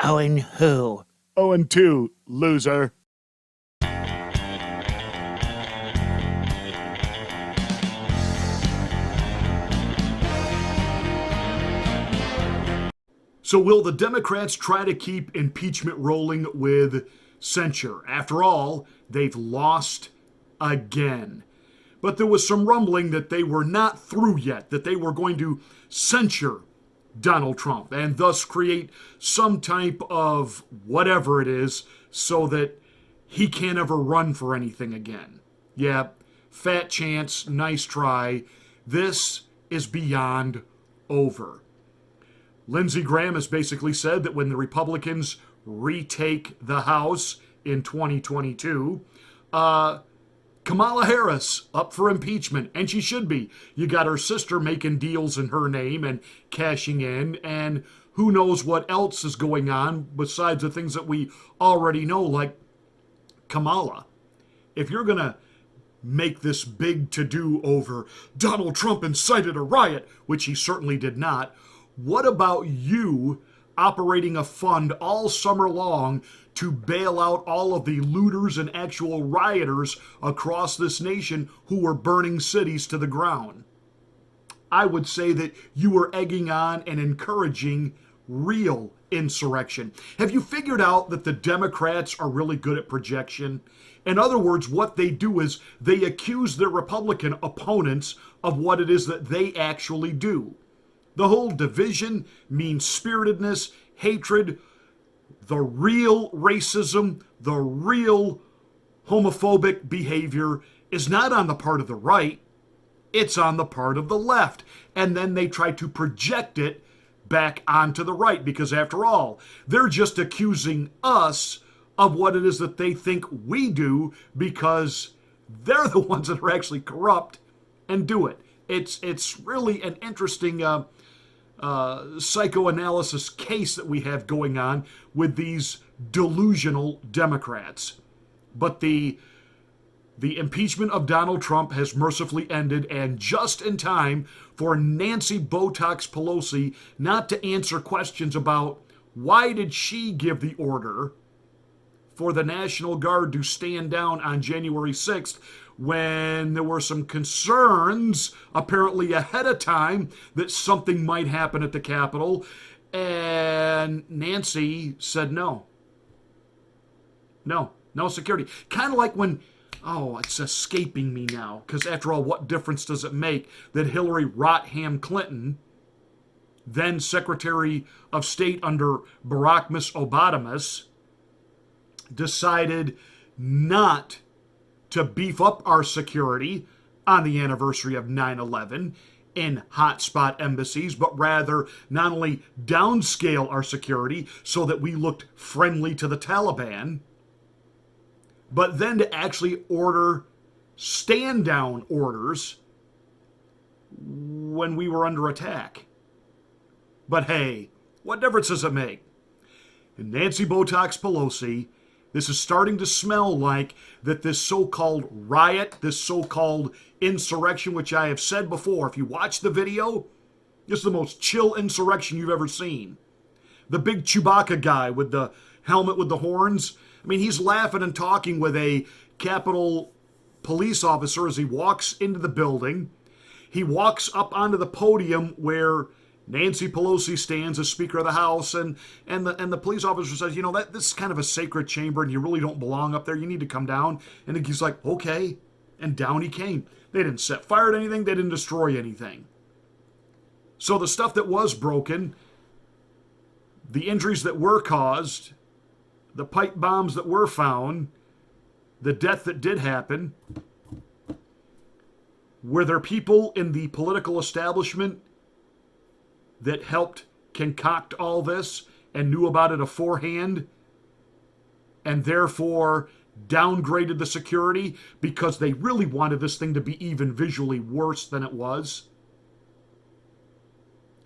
Owen who? 0-2, loser. So will the Democrats try to keep impeachment rolling with censure? After all, they've lost again. But there was some rumbling that they were not through yet, that they were going to censure Donald Trump and thus create some type of whatever it is so that he can't ever run for anything again. Yeah, fat chance, nice try. This is beyond over. Lindsey Graham has basically said that when the Republicans retake the House in 2022, Kamala Harris up for impeachment, and she should be. You got her sister making deals in her name and cashing in, and who knows what else is going on besides the things that we already know, like Kamala. If you're going to make this big to-do over Donald Trump incited a riot, which he certainly did not, what about you operating a fund all summer long to bail out all of the looters and actual rioters across this nation who were burning cities to the ground? I would say that you were egging on and encouraging real insurrection. Have you figured out that the Democrats are really good at projection? In other words, what they do is they accuse their Republican opponents of what it is that they actually do. The whole division, mean-spiritedness, hatred, the real racism, the real homophobic behavior is not on the part of the right, it's on the part of the left. And then they try to project it back onto the right because, after all, they're just accusing us of what it is that they think we do because they're the ones that are actually corrupt and do it. It's really an interesting psychoanalysis case that we have going on with these delusional Democrats. But the impeachment of Donald Trump has mercifully ended, and just in time for Nancy Botox Pelosi not to answer questions about why did she give the order for the National Guard to stand down on January 6th when there were some concerns, apparently ahead of time, that something might happen at the Capitol. And Nancy said no. No security. Kind of like when, it's escaping me now, because after all, what difference does it make that Hillary Rotham Clinton, then Secretary of State under Barack Obama, decided not to beef up our security on the anniversary of 9/11 in hotspot embassies, but rather not only downscale our security so that we looked friendly to the Taliban, but then to actually order stand-down orders when we were under attack. But hey, what difference does it make? And Nancy Botox Pelosi, this is starting to smell like that this so-called riot, this so-called insurrection, which I have said before, if you watch the video, this is the most chill insurrection you've ever seen. The big Chewbacca guy with the helmet with the horns, I mean, he's laughing and talking with a Capitol police officer as he walks into the building. He walks up onto the podium where Nancy Pelosi stands as Speaker of the House, and the police officer says, this is kind of a sacred chamber, and you really don't belong up there. You need to come down. And he's like, okay. And down he came. They didn't set fire to anything. They didn't destroy anything. So the stuff that was broken, the injuries that were caused, the pipe bombs that were found, the death that did happen, were there people in the political establishment that helped concoct all this and knew about it aforehand and therefore downgraded the security because they really wanted this thing to be even visually worse than it was?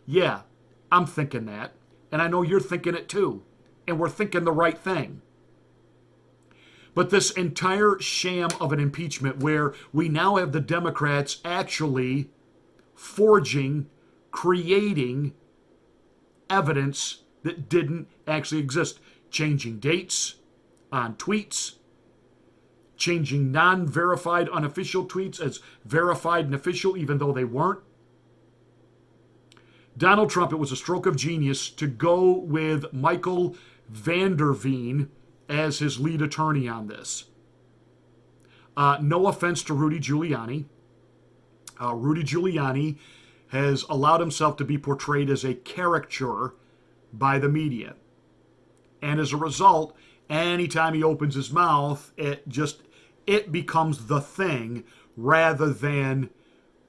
Yeah, I'm thinking that. And I know you're thinking it too. And we're thinking the right thing. But this entire sham of an impeachment where we now have the Democrats actually forging, creating evidence that didn't actually exist. Changing dates on tweets, changing non-verified unofficial tweets as verified and official even though they weren't. Donald Trump, it was a stroke of genius to go with Michael van der Veen as his lead attorney on this. No offense to Rudy Giuliani. Rudy Giuliani has allowed himself to be portrayed as a caricature by the media. And as a result, anytime he opens his mouth, it becomes the thing rather than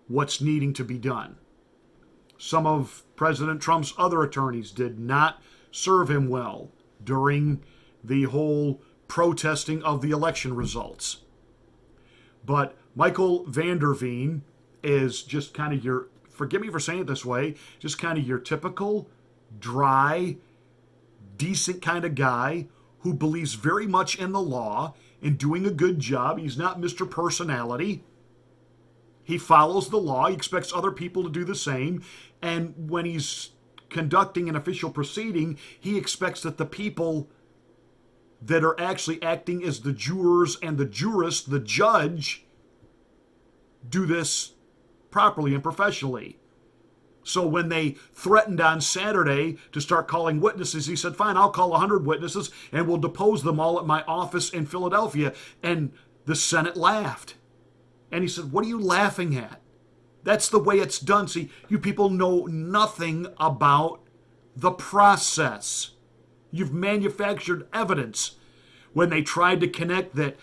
what's needing to be done. Some of President Trump's other attorneys did not serve him well during the whole protesting of the election results. But Michael van der Veen is just kind of your, forgive me for saying it this way, just kind of your typical, dry, decent kind of guy who believes very much in the law and doing a good job. He's not Mr. Personality. He follows the law. He expects other people to do the same. And when he's conducting an official proceeding, he expects that the people that are actually acting as the jurors and the jurist, the judge, do this properly and professionally. So when they threatened on Saturday to start calling witnesses, he said, fine, I'll call 100 witnesses and we'll depose them all at my office in Philadelphia. And the Senate laughed. And he said, what are you laughing at? That's the way it's done. See, you people know nothing about the process. You've manufactured evidence. When they tried to connect that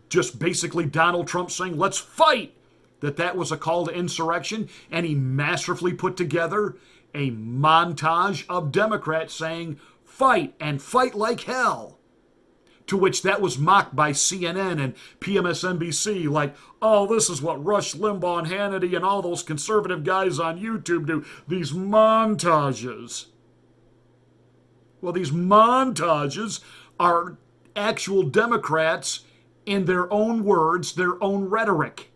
just basically Donald Trump saying, let's fight, that was a call to insurrection, and he masterfully put together a montage of Democrats saying, fight, and fight like hell. To which that was mocked by CNN and PMSNBC, like, oh, this is what Rush Limbaugh and Hannity and all those conservative guys on YouTube do, these montages. Well, these montages are actual Democrats in their own words, their own rhetoric.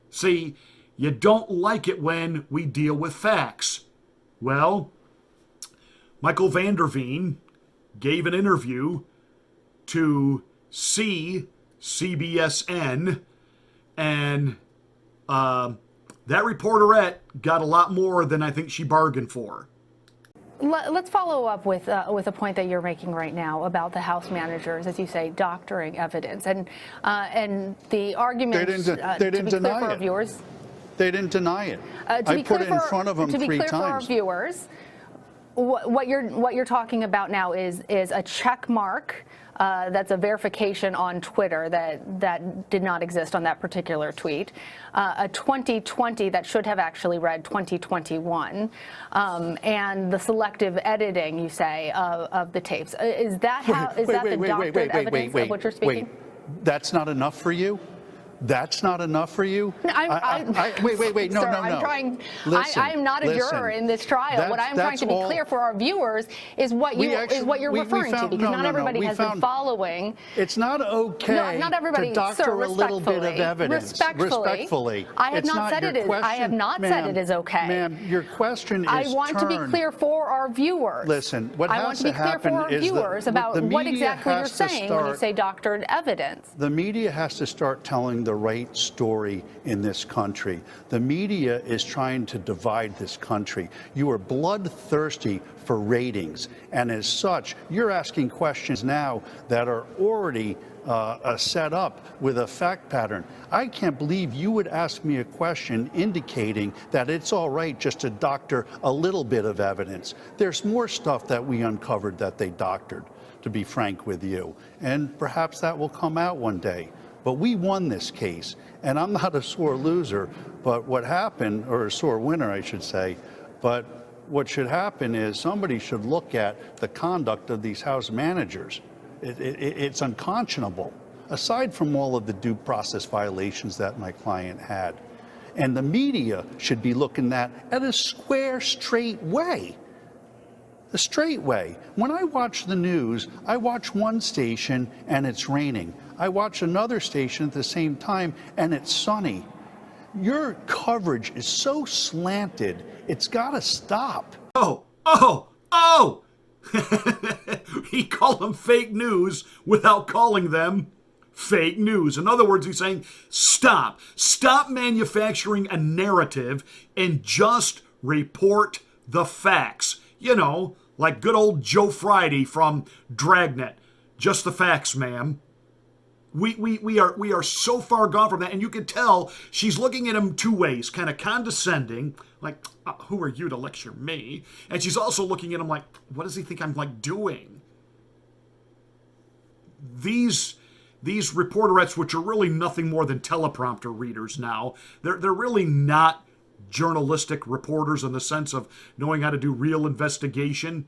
See, you don't like it when we deal with facts. Well, Michael van der Veen gave an interview to CBSN, and that reporterette got a lot more than I think she bargained for. Let's follow up with a point that you're making right now about the House managers, as you say, doctoring evidence, and the argument. They didn't deny for our viewers. They didn't deny it. I put it in front of them 3 times. To be clear for our viewers, what you're talking about now is a check mark. That's a verification on Twitter that did not exist on that particular tweet. A 2020 that should have actually read 2021, and the selective editing, you say, of the tapes. Is that the doctored evidence of what you're speaking? That's not enough for you? That's not enough for you? Wait, no, sir, no. I'm not a juror in this trial. What I'm trying to be clear for our viewers is what you're referring to, because not everybody has been following. It's not okay not everybody, to doctor sir, a little bit of evidence. Respectfully. I have not said it is okay. Ma'am, your question is I want to be clear for our viewers. Listen, what has to happen I want to be clear for our viewers about what exactly you're saying when you say doctored evidence. The media has to start telling the right story in this country. The media is trying to divide this country. You are bloodthirsty for ratings, and as such, you're asking questions now that are already set up with a fact pattern. I can't believe you would ask me a question indicating that it's all right just to doctor a little bit of evidence. There's more stuff that we uncovered that they doctored, to be frank with you, and perhaps that will come out one day. But we won this case, and I'm not a sore loser, but what happened, or a sore winner, I should say, but what should happen is somebody should look at the conduct of these House managers. It's unconscionable, aside from all of the due process violations that my client had. And the media should be looking at a square, straight way. The straight way. When I watch the news, I watch one station and it's raining. I watch another station at the same time and it's sunny. Your coverage is so slanted, it's got to stop. Oh! He called them fake news without calling them fake news. In other words, he's saying, stop. Stop manufacturing a narrative and just report the facts. You know, like good old Joe Friday from Dragnet. Just the facts, ma'am. We are so far gone from that, and you can tell she's looking at him two ways, kind of condescending, like, who are you to lecture me? And she's also looking at him like, what does he think I'm like doing? These reporterettes, which are really nothing more than teleprompter readers now, they're really not journalistic reporters in the sense of knowing how to do real investigation.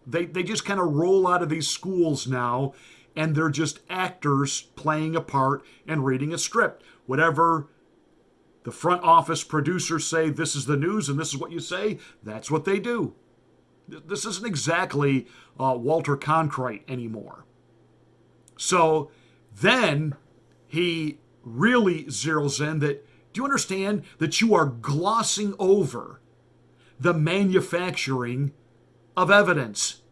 They just kind of roll out of these schools now, and they're just actors playing a part and reading a script. Whatever the front office producers say, this is the news and this is what you say, that's what they do. This isn't exactly Walter Cronkite anymore. So then he really zeroes in that, do you understand that you are glossing over the manufacturing of evidence?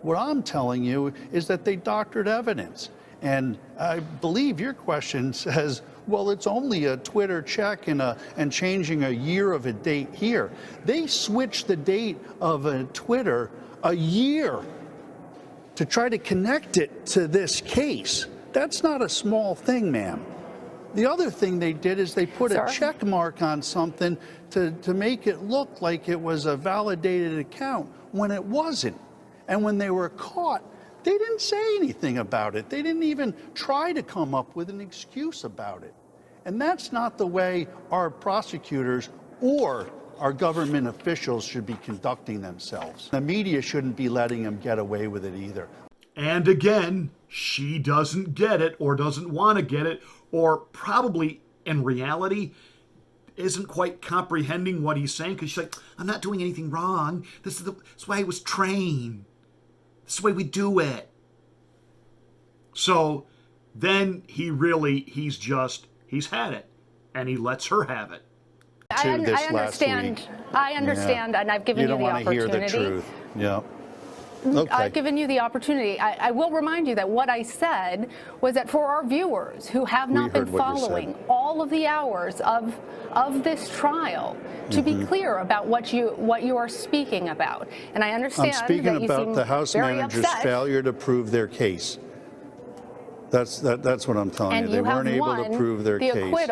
What I'm telling you is that they doctored evidence. And I believe your question says, well, it's only a Twitter check and changing a year of a date here. They switched the date of a Twitter a year to try to connect it to this case. That's not a small thing, ma'am. The other thing they did is they put a check mark on something to make it look like it was a validated account when it wasn't. And when they were caught, they didn't say anything about it. They didn't even try to come up with an excuse about it. And that's not the way our prosecutors or our government officials should be conducting themselves. The media shouldn't be letting them get away with it either. And again, she doesn't get it or doesn't want to get it, or probably in reality isn't quite comprehending what he's saying, because she's like, I'm not doing anything wrong. This is why I was trained. This is the way we do it. So then he's had it, and he lets her have it. I understand, yeah. And I've given you the opportunity. You don't want to hear the truth. Yeah. Okay. I've given you the opportunity. I will remind you that what I said was that for our viewers who have not been following all of the hours of this trial, to be clear about what you are speaking about. And I understand I'm speaking that you about seem the House very manager's upset. failure to prove their case. That's what I'm telling And you. They weren't able to prove their case.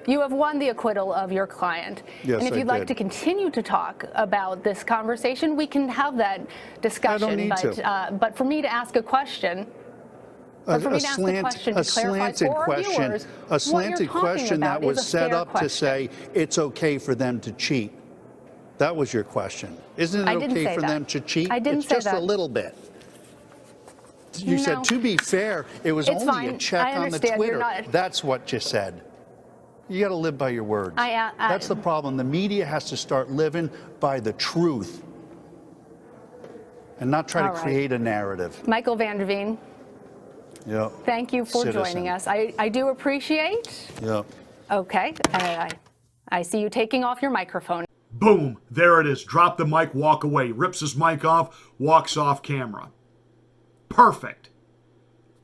You have won the acquittal of your client. Yes, and if you'd like to continue to talk about this conversation, we can have that discussion. I don't need to. But for me to ask a question, to clarify for our viewers, a slanted question that was set up to say it's okay for them to cheat. That was your question. Isn't it okay for them to cheat? I didn't say that. It's just a little bit. You said, to be fair, it was only a check on the Twitter. That's what you said. You got to live by your words. That's the problem. The media has to start living by the truth and not try to create a narrative. Michael Vanderveen, thank you for joining us. I do appreciate. Yeah. Okay. I see you taking off your microphone. Boom. There it is. Drop the mic, walk away. Rips his mic off, walks off camera. Perfect.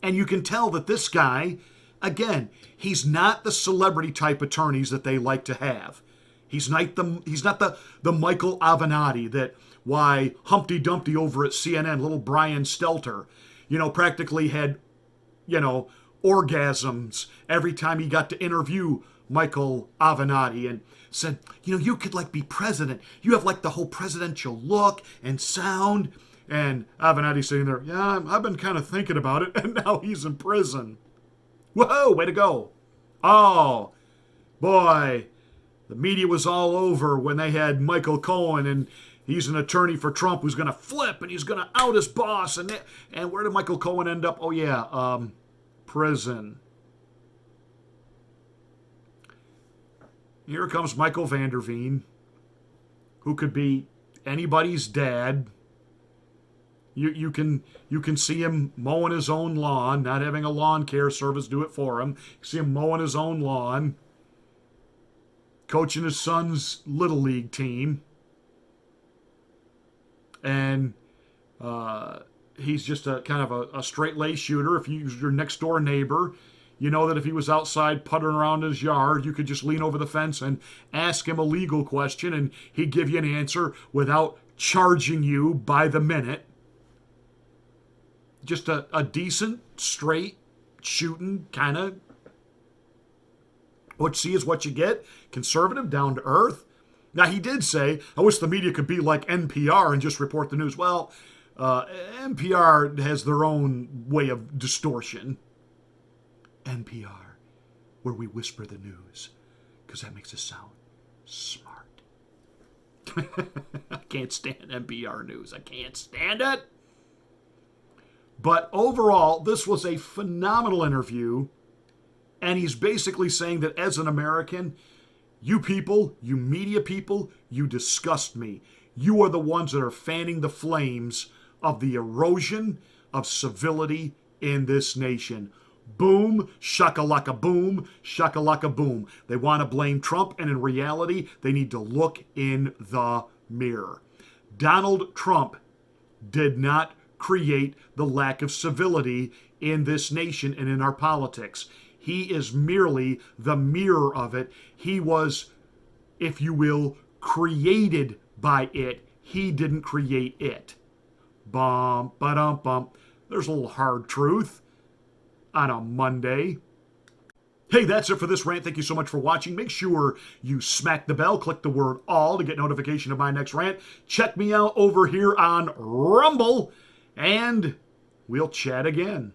And you can tell that this guy, again, he's not the celebrity type attorneys that they like to have. He's not the Michael Avenatti that, why, Humpty Dumpty over at CNN, little Brian Stelter, practically had, orgasms every time he got to interview Michael Avenatti and said, you could be president. You have the whole presidential look and sound. And Avenatti's sitting there, yeah, I've been kind of thinking about it, and now he's in prison. Whoa, way to go. Oh, boy, the media was all over when they had Michael Cohen, and he's an attorney for Trump who's going to flip, and he's going to out his boss. And where did Michael Cohen end up? Oh, yeah, prison. Here comes Michael Vanderveen, who could be anybody's dad. You can see him mowing his own lawn, not having a lawn care service do it for him. You see him mowing his own lawn, coaching his son's little league team. and he's just a kind of a straight-laced shooter. If he's your next-door neighbor, you know that if he was outside puttering around his yard, you could just lean over the fence and ask him a legal question, and he'd give you an answer without charging you by the minute. Just a decent, straight shooting kind of what you see is what you get. Conservative, down to earth. Now, he did say, I wish the media could be like NPR and just report the news. Well, NPR has their own way of distortion. NPR, where we whisper the news, because that makes us sound smart. I can't stand NPR news. I can't stand it. But overall, this was a phenomenal interview. And he's basically saying that as an American, you people, you media people, you disgust me. You are the ones that are fanning the flames of the erosion of civility in this nation. Boom, shakalaka boom, shakalaka boom. They want to blame Trump, and in reality, they need to look in the mirror. Donald Trump did not create the lack of civility in this nation and in our politics. He is merely the mirror of it. He was, if you will, created by it. He didn't create it. Bum, ba-dum, bum. There's a little hard truth on a Monday. Hey, that's it for this rant. Thank you so much for watching. Make sure you smack the bell, click the word all to get notification of my next rant. Check me out over here on Rumble, and we'll chat again.